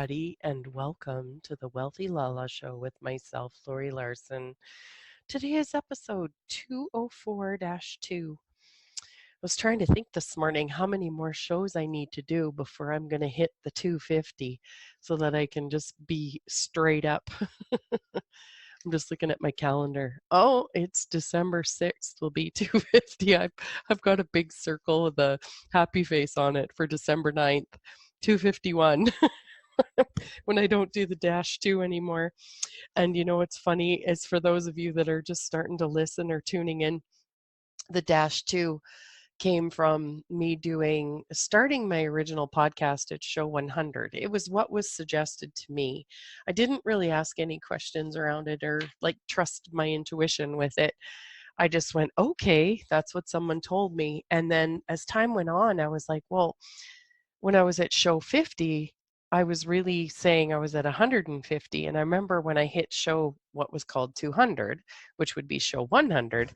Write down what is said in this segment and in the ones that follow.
everybody, and welcome to the Wealthy LaLa Show with myself, Laurie Laursen. Today is episode 204 2. I was trying to think this morning how many more shows I need to do before I'm going to hit the 250 so that I can just be straight up. I'm just looking at my calendar. Oh, it's December 6th will be 250. I've got a big circle with a happy face on it for December 9th, 251. When I don't do the dash two anymore. And you know what's funny is for those of you that are just starting to listen or tuning in, the dash two came from me starting my original podcast at show 100. It was what was suggested to me. I didn't really ask any questions around it or like trust my intuition with it. I just went, okay, that's what someone told me. And then as time went on, I was like, well, when I was at show 50, I was really saying I was at 150. And I remember when I hit show what was called 200, which would be show 100,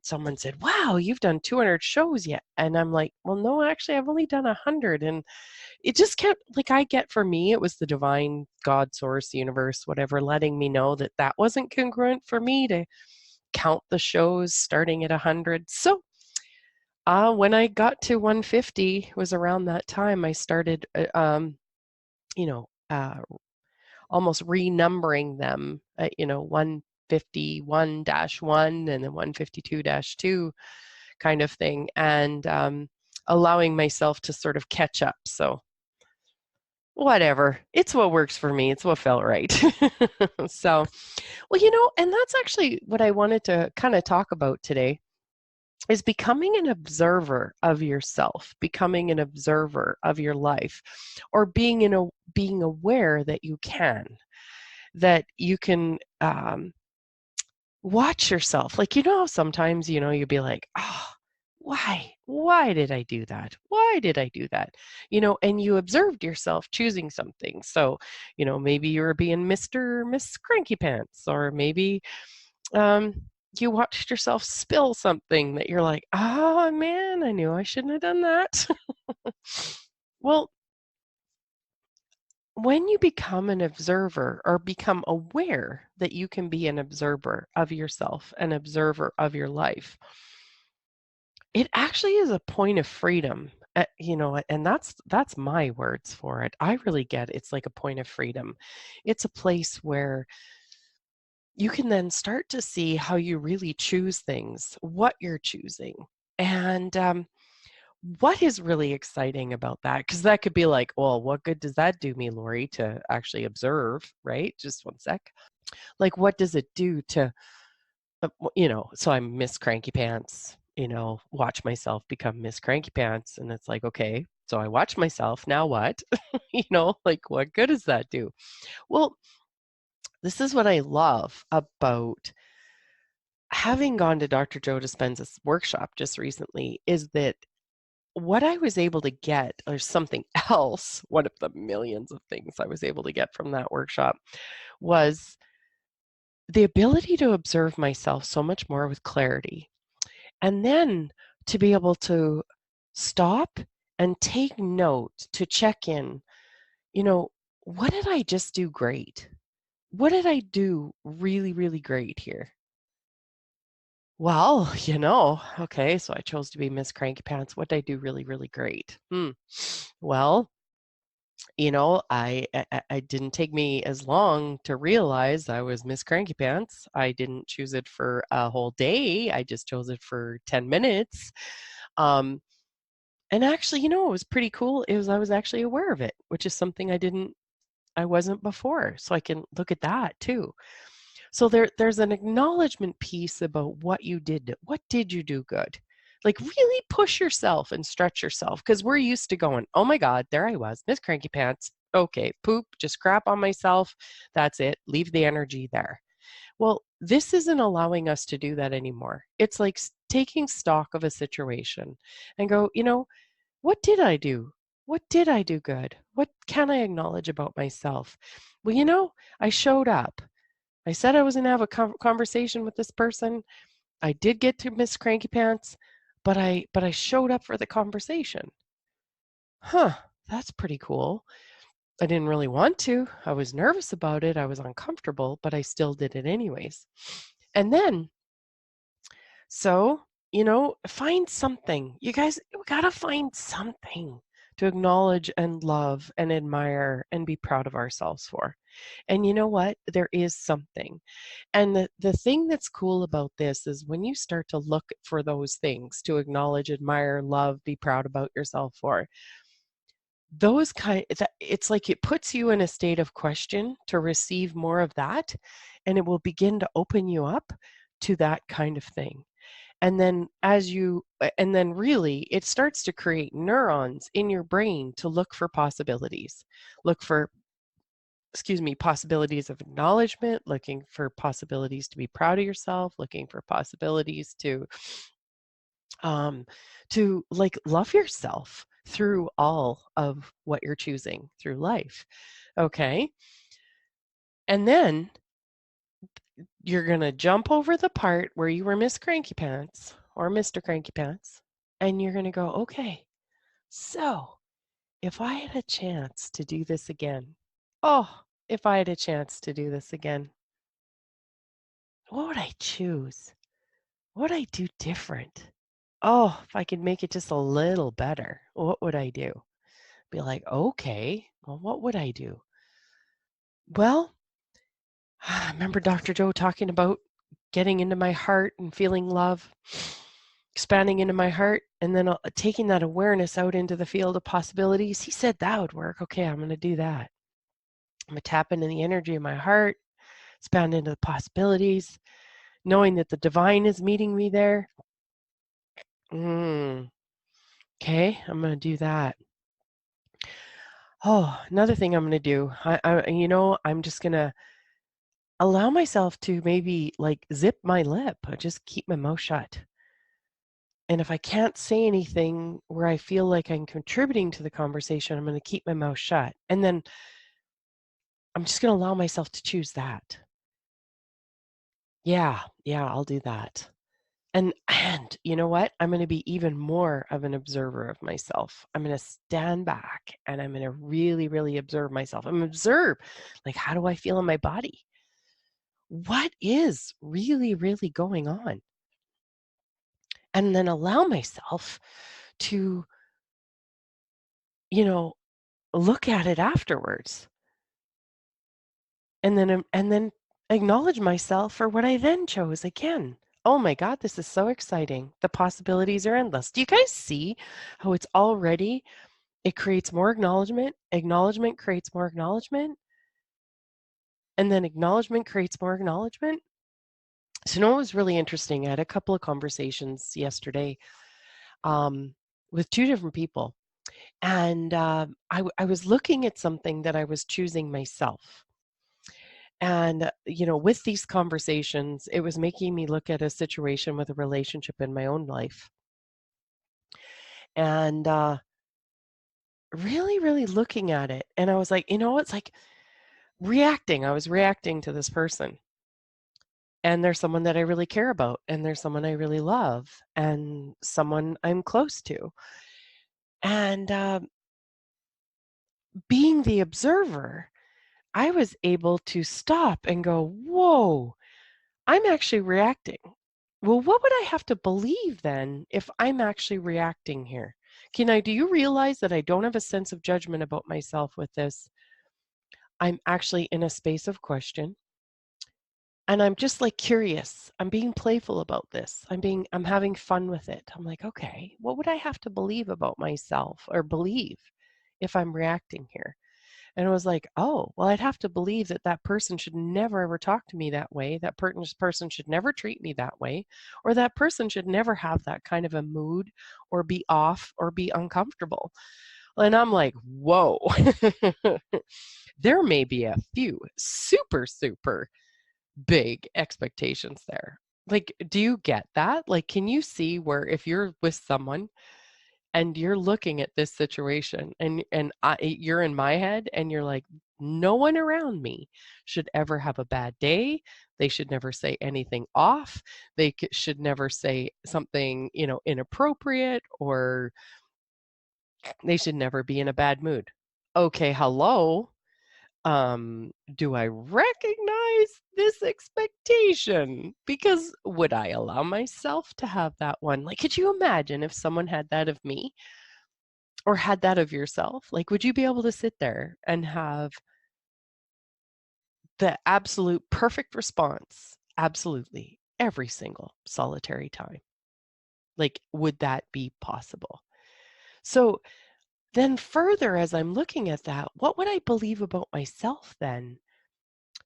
someone said, wow, you've done 200 shows yet. And I'm like, well, no, actually, I've only done 100. And it just kept, like, for me, it was the divine God source, universe, whatever, letting me know that that wasn't congruent for me to count the shows starting at 100. So when I got to 150 was around that time I started, you know, almost renumbering them, 151-1 and then 152-2 kind of thing, and allowing myself to sort of catch up. So whatever, it's what works for me. It's what felt right. So, well, and that's actually what I wanted to kind of talk about today is becoming an observer of yourself, becoming an observer of your life, or being aware that you can watch yourself. Like, how sometimes, you'd be like, oh, why did I do that? Why did I do that? And you observed yourself choosing something. So, maybe you were being Mr. or Miss Cranky Pants, or maybe um, you watched yourself spill something that you're like, oh man, I knew I shouldn't have done that. Well, when you become an observer or become aware that you can be an observer of yourself, an observer of your life, it actually is a point of freedom. And that's my words for it. I really get it's like a point of freedom. It's a place where you can then start to see how you really choose things, what you're choosing. And what is really exciting about that? Because that could be like, well, what good does that do me, Laurie, to actually observe, right? Just one sec. Like, what does it do to, so I'm Miss Cranky Pants, watch myself become Miss Cranky Pants. And it's like, okay, so I watch myself. Now what? Like, what good does that do? Well, this is what I love about having gone to Dr. Joe Dispenza's workshop just recently, is that what I was able to get, or something else, one of the millions of things I was able to get from that workshop, was the ability to observe myself so much more with clarity. And then to be able to stop and take note, to check in, what did I just do great? What did I do really, really great here? Well, okay, so I chose to be Miss Cranky Pants. What did I do really, really great? Well, I didn't take me as long to realize I was Miss Cranky Pants. I didn't choose it for a whole day. I just chose it for 10 minutes. And actually, it was pretty cool. I was actually aware of it, which is something I wasn't before. So I can look at that too. So there's an acknowledgement piece about what you did. What did you do good? Like, really push yourself and stretch yourself, because we're used to going, oh my God, there I was, Miss Cranky Pants. Okay, poop, just crap on myself. That's it. Leave the energy there. Well, this isn't allowing us to do that anymore. It's like taking stock of a situation and go, what did I do? What did I do good? What can I acknowledge about myself? Well, I showed up. I said I was going to have a conversation with this person. I did get to Miss Cranky Pants, but I showed up for the conversation. Huh, that's pretty cool. I didn't really want to. I was nervous about it. I was uncomfortable, but I still did it anyways. And then, so, find something. You guys, we got to find something to acknowledge and love and admire and be proud of ourselves for. And you know what? There is something. And the thing that's cool about this is when you start to look for those things to acknowledge, admire, love, be proud about yourself for, those kind it's like it puts you in a state of question to receive more of that, and it will begin to open you up to that kind of thing. And then and then really it starts to create neurons in your brain to look for possibilities. Look for, possibilities of acknowledgement, looking for possibilities to be proud of yourself, looking for possibilities um, to like love yourself through all of what you're choosing through life. Okay. And then you're going to jump over the part where you were Miss Cranky Pants or Mr. Cranky Pants, and you're going to go, okay, so if I had a chance to do this again, oh, if I had a chance to do this again, what would I choose? What would I do different? Oh, if I could make it just a little better, what would I do? Be like, okay, well, what would I do? Well, I remember Dr. Joe talking about getting into my heart and feeling love, expanding into my heart, and then taking that awareness out into the field of possibilities. He said that would work. Okay, I'm going to do that. I'm going to tap into the energy of my heart, expand into the possibilities, knowing that the divine is meeting me there. Okay, I'm going to do that. Oh, another thing I'm going to do, I'm just going to allow myself to maybe like zip my lip, just keep my mouth shut. And if I can't say anything where I feel like I'm contributing to the conversation, I'm going to keep my mouth shut. And then I'm just going to allow myself to choose that. Yeah, I'll do that. And you know what? I'm going to be even more of an observer of myself. I'm going to stand back and I'm going to really, really observe myself. I'm going to observe, like, how do I feel in my body? What is really, really going on? And then allow myself to, you know, look at it afterwards. And then acknowledge myself for what I then chose again. Oh my God, this is so exciting. The possibilities are endless. Do you guys see how it's already, it creates more acknowledgement, acknowledgement creates more acknowledgement, and then acknowledgement creates more acknowledgement? So, you know, it was really interesting. I had a couple of conversations yesterday with two different people, and I was looking at something that I was choosing myself. And, with these conversations, it was making me look at a situation with a relationship in my own life. And really, really looking at it. And I was like, it's like reacting. I was reacting to this person. And there's someone that I really care about. And there's someone I really love. And someone I'm close to. And being the observer, I was able to stop and go, whoa, I'm actually reacting. Well, what would I have to believe then if I'm actually reacting here? Do you realize that I don't have a sense of judgment about myself with this? I'm actually in a space of question. And I'm just like curious. I'm being playful about this. I'm having fun with it. I'm like, okay, what would I have to believe about myself or believe if I'm reacting here? And it was like, oh, well, I'd have to believe that that person should never ever talk to me that way. That person should never treat me that way. Or that person should never have that kind of a mood or be off or be uncomfortable. And I'm like, whoa, there may be a few super, super big expectations there. Like, do you get that? Like, can you see where if you're with someone and you're looking at this situation you're in my head and you're like, no one around me should ever have a bad day. They should never say anything off. They should never say something, inappropriate, or they should never be in a bad mood. okay, hello. Do I recognize this expectation? Because would I allow myself to have that one? Like, could you imagine if someone had that of me or had that of yourself? Like, would you be able to sit there and have the absolute perfect response? Absolutely. Every single solitary time. Like, would that be possible? So then, further, as I'm looking at that, what would I believe about myself then?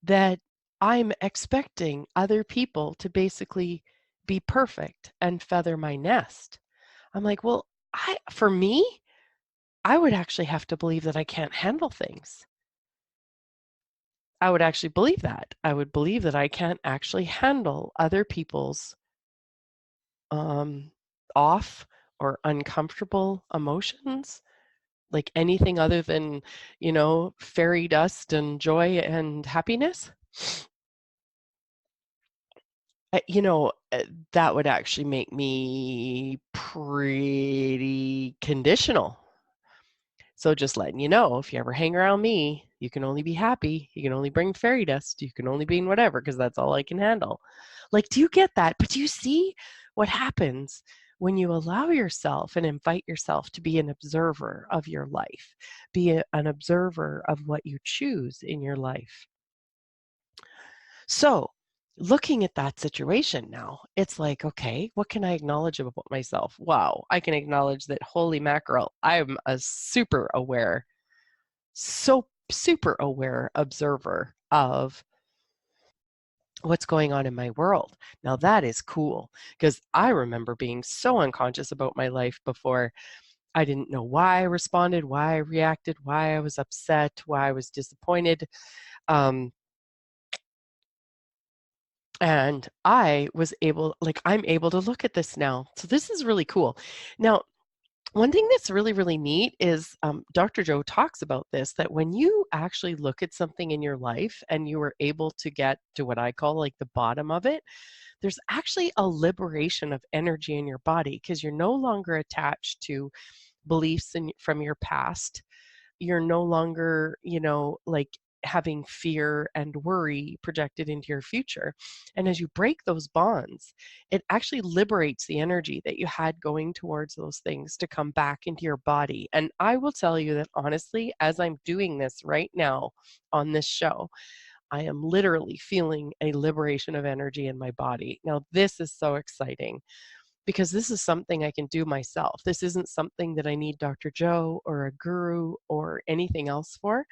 That I'm expecting other people to basically be perfect and feather my nest. I'm like, well, for me, I would actually have to believe that I can't handle things. I would actually believe that. I would believe that I can't actually handle other people's um, off or uncomfortable emotions, like anything other than, fairy dust and joy and happiness. That would actually make me pretty conditional. So just letting you know, if you ever hang around me, you can only be happy. You can only bring fairy dust. You can only be in whatever because that's all I can handle. Like, do you get that? But do you see what happens when you allow yourself and invite yourself to be an observer of your life, be an observer of what you choose in your life? So, looking at that situation now, it's like, okay, what can I acknowledge about myself? Wow, I can acknowledge that, holy mackerel, I'm a super aware observer of what's going on in my world. Now, that is cool because I remember being so unconscious about my life before. I didn't know why I responded, why I reacted, why I was upset, why I was disappointed. Um, And I'm able to look at this now. So this is really cool. Now, one thing that's really, really neat is Dr. Joe talks about this, that when you actually look at something in your life and you are able to get to what I call like the bottom of it, there's actually a liberation of energy in your body because you're no longer attached to beliefs from your past. You're no longer, like having fear and worry projected into your future. And as you break those bonds, it actually liberates the energy that you had going towards those things to come back into your body. And I will tell you that honestly, as I'm doing this right now on this show, I am literally feeling a liberation of energy in my body. Now, this is so exciting because this is something I can do myself. This isn't something that I need Dr. Joe or a guru or anything else for.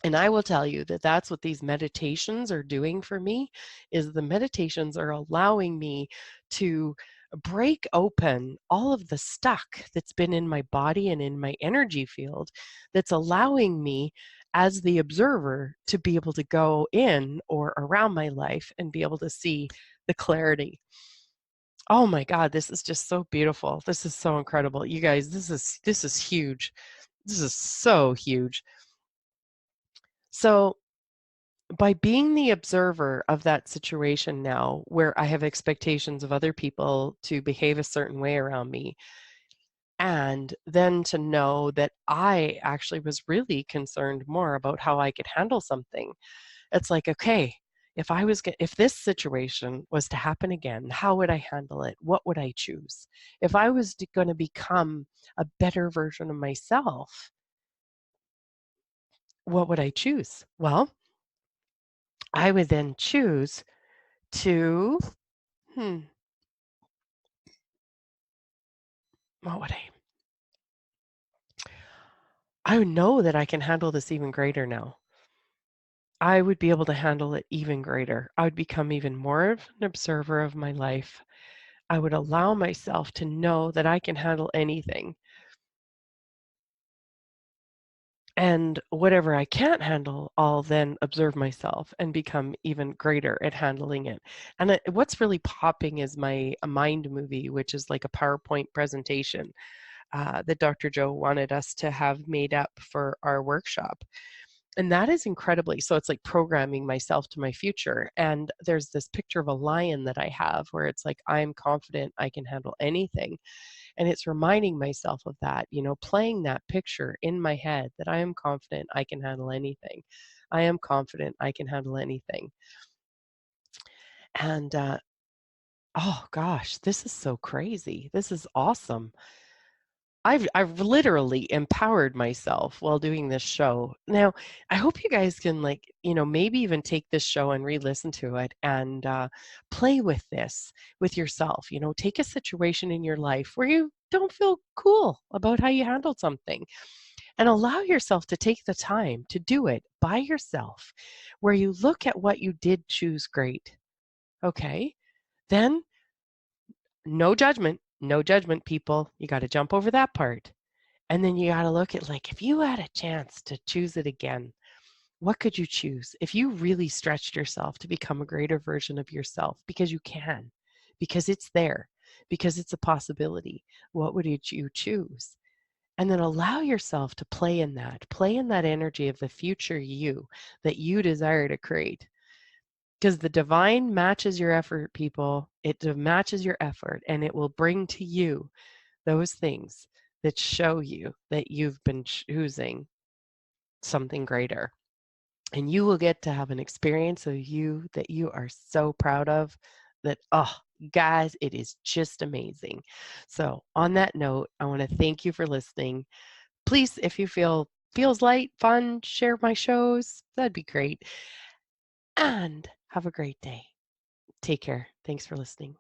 And I will tell you that that's what these meditations are doing for me is the meditations are allowing me to break open all of the stuck that's been in my body and in my energy field that's allowing me as the observer to be able to go in or around my life and be able to see the clarity. Oh my God, this is just so beautiful. This is so incredible. You guys, this is huge. This is so huge. So by being the observer of that situation now, where I have expectations of other people to behave a certain way around me, and then to know that I actually was really concerned more about how I could handle something. It's like, okay, if this situation was to happen again, how would I handle it? What would I choose? If I was going to become a better version of myself, what would I choose? Well, I would then choose to, hmm, what would I would know that I can handle this even greater now. I would be able to handle it even greater. I would become even more of an observer of my life. I would allow myself to know that I can handle anything. And whatever I can't handle, I'll then observe myself and become even greater at handling it. And what's really popping is my a mind movie, which is like a PowerPoint presentation that Dr. Joe wanted us to have made up for our workshop. And that is incredibly so it's like programming myself to my future. And there's this picture of a lion that I have where it's like, I'm confident I can handle anything. And it's reminding myself of that, playing that picture in my head that I am confident I can handle anything. I am confident I can handle anything. And oh gosh, this is so crazy. This is awesome. I've literally empowered myself while doing this show. Now, I hope you guys can maybe even take this show and re-listen to it and play with this with yourself. Take a situation in your life where you don't feel cool about how you handled something and allow yourself to take the time to do it by yourself, where you look at what you did choose great. Okay? Then no judgment, no judgment, people. You got to jump over that part. And then you got to look at if you had a chance to choose it again, what could you choose? If you really stretched yourself to become a greater version of yourself, because you can, because it's there, because it's a possibility, what would you choose? And then allow yourself to play in that energy of the future you that you desire to create. Because the divine matches your effort, people. It matches your effort, and it will bring to you those things that show you that you've been choosing something greater. And you will get to have an experience of you that you are so proud of that, oh, guys, it is just amazing. So on that note, I want to thank you for listening. Please, if you feels light, fun, share my shows. That'd be great. And have a great day. Take care. Thanks for listening.